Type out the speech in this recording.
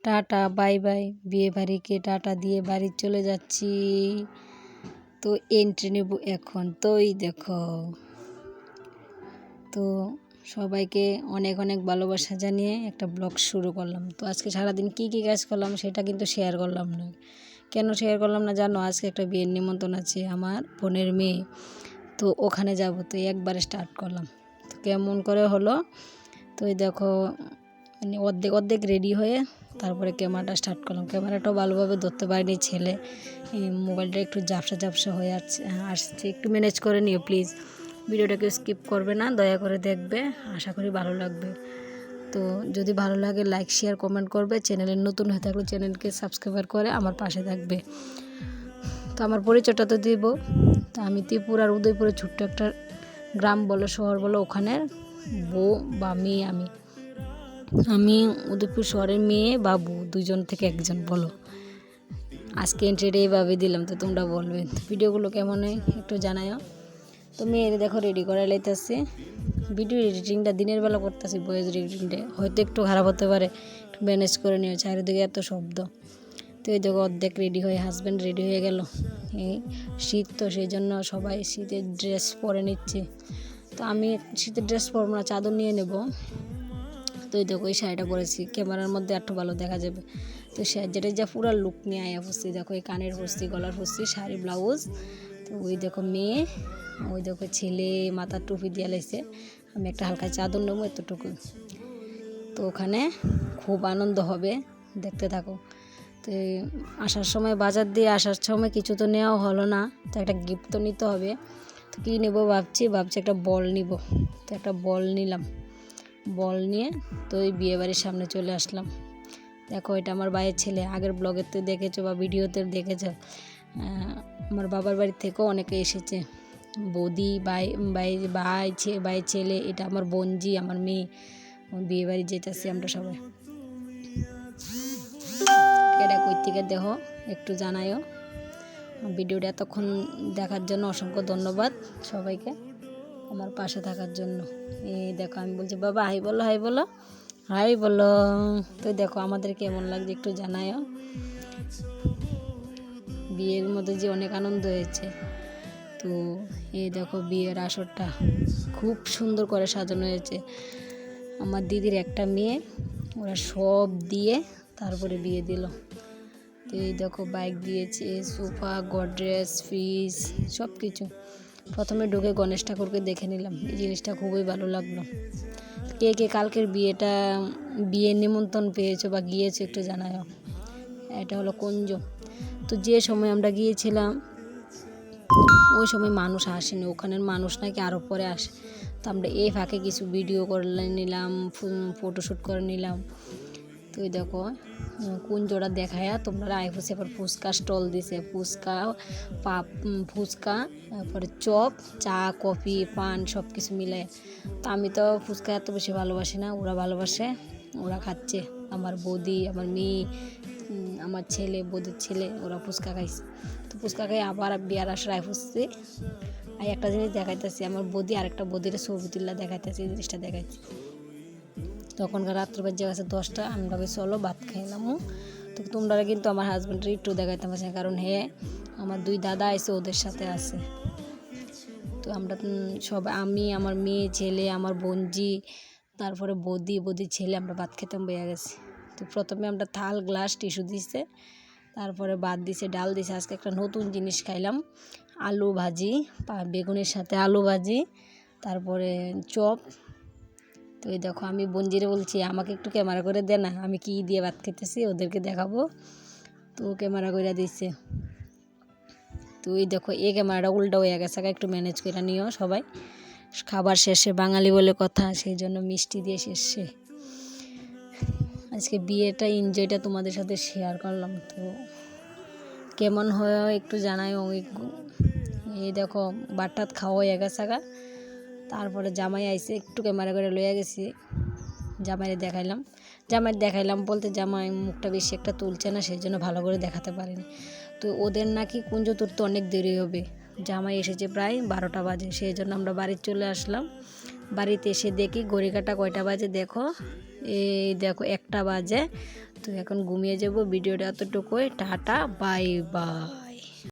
Tata bye bye, বিয়ে বাড়িকে tata দিয়ে বাড়ি চলে যাচ্ছি। তো এন্ট্রি নেব এখন। তো এই দেখো, তো সবাইকে অনেক অনেক ভালোবাসা জানিয়ে একটা ব্লগ শুরু করলাম। তো আজকে সারাদিন কি কি কাজ করলাম সেটা কিন্তু শেয়ার করলাম না। কেন শেয়ার করলাম না জানো? আজকে একটা বিয়ের নিমন্ত্রণ আছে আমার বোনের মেয়ে, তো ওখানে যাব। তো একবারে স্টার্ট করলাম। তো কেমন করে হলো, তো এই দেখো মানে অর্ধেক অর্ধেক রেডি হয়ে তারপরে ক্যামেরাটা স্টার্ট করলাম। ক্যামেরাটাও ভালোভাবে ধরতে পারিনি, ছেলে মোবাইলটা একটু ঝাপসা ঝাপসা হয়ে আসছে, একটু ম্যানেজ করে নিও প্লিজ। ভিডিওটাকে স্কিপ করবে না, দয়া করে দেখবে, আশা করি ভালো লাগবে। তো যদি ভালো লাগে লাইক শেয়ার কমেন্ট করবে, চ্যানেলে নতুন হয়ে থাকলে চ্যানেলকে সাবস্ক্রাইব করে আমার পাশে থাকবে। তো আমার পরিচয়টা তো দিব। তো আমি ত্রিপুরার উদয়পুরে ছোট্ট একটা গ্রাম বলো শহর বলো ওখানের বউ বা মেয়ে। আমি উদয়পুর শহরের মেয়ে বা বউ, দুজন থেকে একজন বলো। আজকে এন্ট্রিটা এইভাবে দিলাম, তো তোমরা বলবে ভিডিওগুলো কেমন হয় একটু জানাও। তো মেয়ের দেখো রেডি করে লাইতেছে। ভিডিও এডিটিংটা দিনের বেলা করতেছি, ভয়েস এডিটিংটা হয়তো একটু খারাপ হতে পারে, একটু ম্যানেজ করে নিও, চারিদিকে এত শব্দ। তো এই দেখো অর্ধেক রেডি হয়ে হাজব্যান্ড রেডি হয়ে গেল। এই শীত তো সেই জন্য সবাই শীতের ড্রেস পরে নিচ্ছে। তো আমি শীতের ড্রেস পরবো না, চাদর নিয়ে নেব। তো এই দেখো এই শাড়িটা পরেছি, ক্যামেরার মধ্যে একটু ভালো দেখা যাবে। তো যেটা যা পুরো লুক নিয়ে আয়া পড়ছি, দেখো এই কানের পরছি, গলার পরছি, শাড়ি ব্লাউজ। তো ওই দেখো মেয়ে, ওই দেখো ছেলে মাথার টুপি দিয়ে লাইছে। আমি একটা হালকা চাদর নেবো এতটুকু। তো ওখানে খুব আনন্দ হবে, দেখতে থাকো। তো আসার সময় বাজার দিয়ে আসার সময় কিছু তো নেওয়া হলো না, তো একটা গিফট তো নিতে হবে। তো কী নেবো ভাবছি একটা বল নিব। তো একটা বল নিলাম, বল নিয়ে তো ওই বিয়েবাড়ির সামনে চলে আসলাম। দেখো এটা আমার ভাইয়ের ছেলে, আগের ব্লগেতে দেখেছো বা ভিডিওতে দেখেছো। আমার বাবার বাড়ি থেকেও অনেকে এসেছে, বৌদি ভাইয়ের ছেলে, এটা আমার বোনজি, আমার মেয়ে। বিয়েবাড়ি যেতেছি আমরা সবাই। এটা কই থেকে দেখো একটু জানাইও। ভিডিওটা এতক্ষণ দেখার জন্য অসংখ্য ধন্যবাদ সবাইকে, আমার পাশে থাকার জন্য। এই দেখো আমি বলছি বাবা হাই বলো, হাই বলো, হাই বলো। তো দেখো আমাদের কেমন লাগছে একটু জানাইও। বিয়ের মধ্যে যে অনেক আনন্দ হয়েছে। তো এই দেখো বিয়ের আসরটা খুব সুন্দর করে সাজানো হয়েছে। আমার দিদির একটা মেয়ে, ওরা সব দিয়ে তারপরে বিয়ে দিল। তো এই দেখো বাইক দিয়েছে, সোফা, গডরেজ, ফ্রিজ, সব কিছু। প্রথমে ঢুকে গণেশ ঠাকুরকে দেখে নিলাম, এই জিনিসটা খুবই ভালো লাগলো। কে কে কালকের বিয়ের নিমন্ত্রণ পেয়েছো বা গিয়েছো একটু জানাও। এটা হলো কুঞ্জ। তো যে সময় আমরা গিয়েছিলাম ওই সময় মানুষ আসেনি, ওখানের মানুষ নাকি আরও পরে আসে। তো আমরা এই ফাঁকে কিছু ভিডিও করে নিলাম, ফটোশ্যুট করে নিলাম। তো ওই দেখো কুঞ্জটা দেখায়া তোমরা আইফোসে এবার ফুচকা স্টল দিছে, ফুচকা তারপরে চপ, চা, কফি, পান সব কিছু মিলে। তো আমি তো ফুচকা এত বেশি ভালোবাসি না, ওরা ভালোবাসে, ওরা খাচ্ছে। আমার বৌদি, আমার মেয়ে, আমার ছেলে, বৌদির ছেলে, ওরা ফুচকা খাইছে। তো ফুচকা খাই আবার বিয়ার আসার আইফোসে আর একটা জিনিস দেখাইতেছি, আমার বৌদি আরেকটা বৌদির ছবি তুল্লা দেখাইতেছি, এই জিনিসটা দেখাইছি। তখনকার রাত্র বাজে গেছে 10টা, আমরা চলো ভাত খাইলাম। তো তোমরা কিন্তু আমার হাজব্যান্ডের একটু দেখাইতে পারছি না, কারণ আমার 2 দাদা আছে, ওদের সাথে আছে। তো আমরা সবাই, আমি, আমার মেয়ে, ছেলে, আমার বোনজি, তারপরে বৌদির ছেলে, আমরা ভাত খেতাম বইয়া গেছি। তো প্রথমে আমরা থাল, গ্লাস, টিস্যু দিছে, তারপরে ভাত দিছে, ডাল দিছে। আজকে একটা নতুন জিনিস খাইলাম, আলু ভাজি, বেগুনের সাথে আলু ভাজি, তারপরে চপ। তো এই দেখো আমি বঞ্জিরে বলছি আমাকে একটু ক্যামেরা করে দে না, আমি কি দিয়ে ভাত খেতেছি ওদেরকে দেখাবো। তো ক্যামেরা করে দিচ্ছে। তো এই দেখো এই ক্যামেরাটা উল্টা হয়ে গেছে, একটু ম্যানেজ করে নিও সবাই। খাবার শেষে বাঙালি বলে কথা, সেই জন্য মিষ্টি দিয়ে শেষে আজকে বিয়েটা এনজয়টা তোমাদের সাথে শেয়ার করলাম। তো কেমন হয় একটু জানাই। এই দেখো বাটাত খাওয়া হয়ে গেছে। তারপরে জামাই আইসে, একটু ক্যামেরা করে লইয়া গেছি, জামাই দেখাইলাম বলতে জামাই মুখটা বেশি একটা তুলছে না, সেই জন্য ভালো করে দেখাতে পারিনি। তো ওদের নাকি কুঞ্জ তুলতে অনেক দেরি হবে, জামাই এসেছে প্রায় 12টা বাজে, সেই জন্য আমরা বাড়ি চলে আসলাম। বাড়িতে এসে দেখি ঘড়ি কাটা কয়টা বাজে দেখো, এই দেখো 1টা বাজে। তো এখন ঘুমিয়ে যাব। ভিডিওটা এতটুকুই। Tata bye bye.